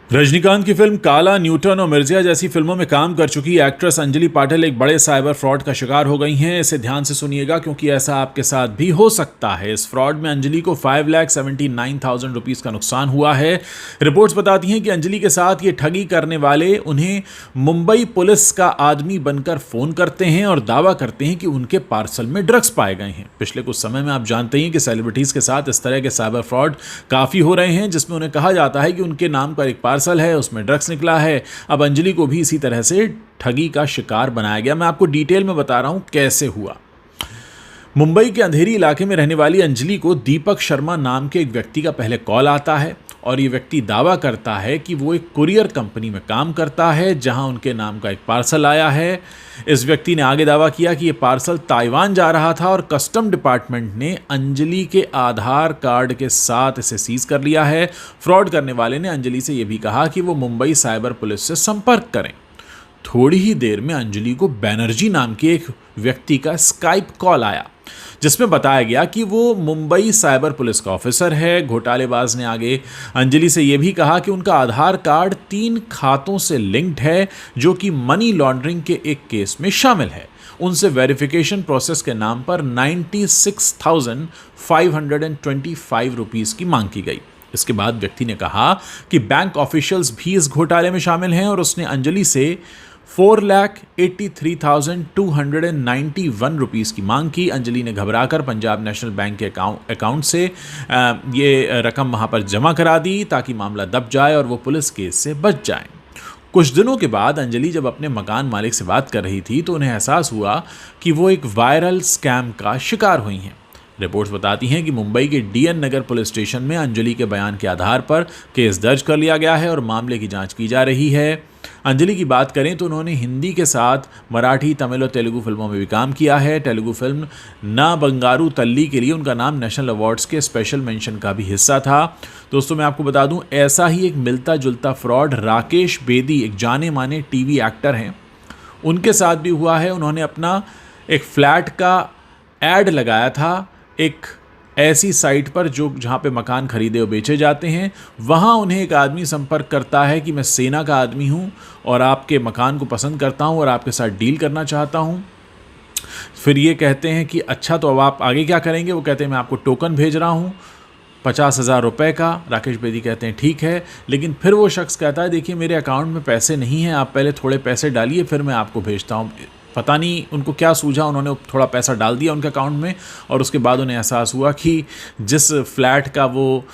रजनीकांत की फिल्म काला, न्यूटन और मिर्जिया जैसी फिल्मों में काम कर चुकी एक्ट्रेस अंजलि पाटिल एक बड़े साइबर फ्रॉड का शिकार हो गई हैं। इसे ध्यान से सुनिएगा क्योंकि ऐसा आपके साथ भी हो सकता है। इस फ्रॉड में अंजलि को 5,79,000 रुपीस का नुकसान हुआ है। रिपोर्ट्स बताती हैं कि अंजलि के साथ ये ठगी करने वाले उन्हें मुंबई पुलिस का आदमी बनकर फोन करते हैं और दावा करते हैं कि उनके पार्सल में ड्रग्स पाए गए हैं। पिछले कुछ समय में आप जानते हैं कि सेलिब्रिटीज के साथ इस तरह के साइबर फ्रॉड काफी हो रहे हैं, जिसमें उन्हें कहा जाता है कि उनके नाम पर एक पार्सल है, उसमें ड्रग्स निकला है। अब अंजलि को भी इसी तरह से ठगी का शिकार बनाया गया। मैं आपको डिटेल में बता रहा हूं कैसे हुआ। मुंबई के अंधेरी इलाके में रहने वाली अंजलि को दीपक शर्मा नाम के एक व्यक्ति का पहले कॉल आता है और ये व्यक्ति दावा करता है कि वो एक कुरियर कंपनी में काम करता है जहां उनके नाम का एक पार्सल आया है। इस व्यक्ति ने आगे दावा किया कि ये पार्सल ताइवान जा रहा था और कस्टम डिपार्टमेंट ने अंजलि के आधार कार्ड के साथ इसे सीज कर लिया है। फ्रॉड करने वाले ने अंजलि से यह भी कहा कि वो मुंबई साइबर पुलिस से संपर्क करें। थोड़ी ही देर में अंजलि को बैनर्जी नाम के एक व्यक्ति का स्काइप कॉल आया जिसमें बताया गया कि वो मुंबई साइबर पुलिस का ऑफिसर है। घोटालेबाज ने आगे अंजलि से यह भी कहा कि उनका आधार कार्ड 3 खातों से लिंक्ड है जो कि मनी लॉन्ड्रिंग के एक केस में शामिल है। उनसे वेरिफिकेशन प्रोसेस के नाम पर 96,525 रुपीस की मांग की गई। इसके बाद व्यक्ति ने कहा कि बैंक ऑफिशियल्स भी इस घोटाले में शामिल हैं और उसने अंजलि से 4,83,291 रुपीस की मांग की। अंजलि ने घबराकर पंजाब नेशनल बैंक के अकाउंट से ये रकम वहां पर जमा करा दी ताकि मामला दब जाए और वो पुलिस केस से बच जाए। कुछ दिनों के बाद अंजलि जब अपने मकान मालिक से बात कर रही थी तो उन्हें एहसास हुआ कि वो एक वायरल स्कैम का शिकार हुई हैं। रिपोर्ट्स बताती हैं कि मुंबई के डीएन नगर पुलिस स्टेशन में अंजलि के बयान के आधार पर केस दर्ज कर लिया गया है और मामले की जांच की जा रही है। अंजलि की बात करें तो उन्होंने हिंदी के साथ मराठी, तमिल और तेलुगु फिल्मों में भी काम किया है। तेलुगु फिल्म ना बंगारू तल्ली के लिए उनका नाम नेशनल अवार्ड्स के स्पेशल मेंशन का भी हिस्सा था। दोस्तों, मैं आपको बता दूं, ऐसा ही एक मिलता जुलता फ्रॉड राकेश बेदी, एक जाने माने टीवी एक्टर हैं, उनके साथ भी हुआ है। उन्होंने अपना एक फ्लैट का एड लगाया था एक ऐसी साइट पर जहाँ पे मकान खरीदे और बेचे जाते हैं। वहाँ उन्हें एक आदमी संपर्क करता है कि मैं सेना का आदमी हूँ और आपके मकान को पसंद करता हूँ और आपके साथ डील करना चाहता हूँ। फिर ये कहते हैं कि अच्छा, तो अब आप आगे क्या करेंगे? वो कहते हैं मैं आपको टोकन भेज रहा हूँ 50,000 रुपये का। राकेश बेदी कहते हैं ठीक है, लेकिन फिर वो शख्स कहता है देखिए मेरे अकाउंट में पैसे नहीं हैं, आप पहले थोड़े पैसे डालिए फिर मैं आपको भेजता हूँ। पता नहीं उनको क्या सूझा, उन्होंने थोड़ा पैसा डाल दिया उनके अकाउंट में और उसके बाद उन्हें एहसास हुआ कि जिस फ्लैट का वो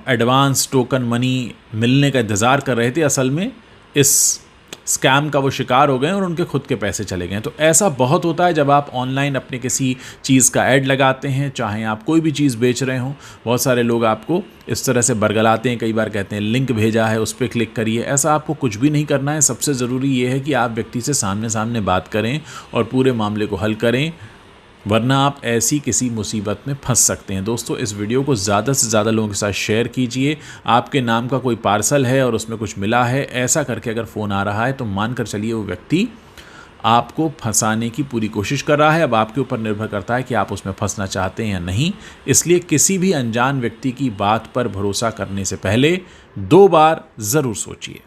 एडवांस टोकन मनी मिलने का इंतज़ार कर रहे थे, असल में इस स्कैम का वो शिकार हो गए और उनके खुद के पैसे चले गए। तो ऐसा बहुत होता है जब आप ऑनलाइन अपने किसी चीज़ का ऐड लगाते हैं, चाहे आप कोई भी चीज़ बेच रहे हों। बहुत सारे लोग आपको इस तरह से बरगलाते हैं, कई बार कहते हैं लिंक भेजा है उस पर क्लिक करिए। ऐसा आपको कुछ भी नहीं करना है। सबसे ज़रूरी ये है कि आप व्यक्ति से सामने सामने बात करें और पूरे मामले को हल करें, वरना आप ऐसी किसी मुसीबत में फंस सकते हैं। दोस्तों, इस वीडियो को ज़्यादा से ज़्यादा लोगों के साथ शेयर कीजिए। आपके नाम का कोई पार्सल है और उसमें कुछ मिला है, ऐसा करके अगर फ़ोन आ रहा है तो मानकर चलिए वो व्यक्ति आपको फंसाने की पूरी कोशिश कर रहा है। अब आपके ऊपर निर्भर करता है कि आप उसमें फंसना चाहते हैं या नहीं। इसलिए किसी भी अनजान व्यक्ति की बात पर भरोसा करने से पहले 2 बार ज़रूर सोचिए।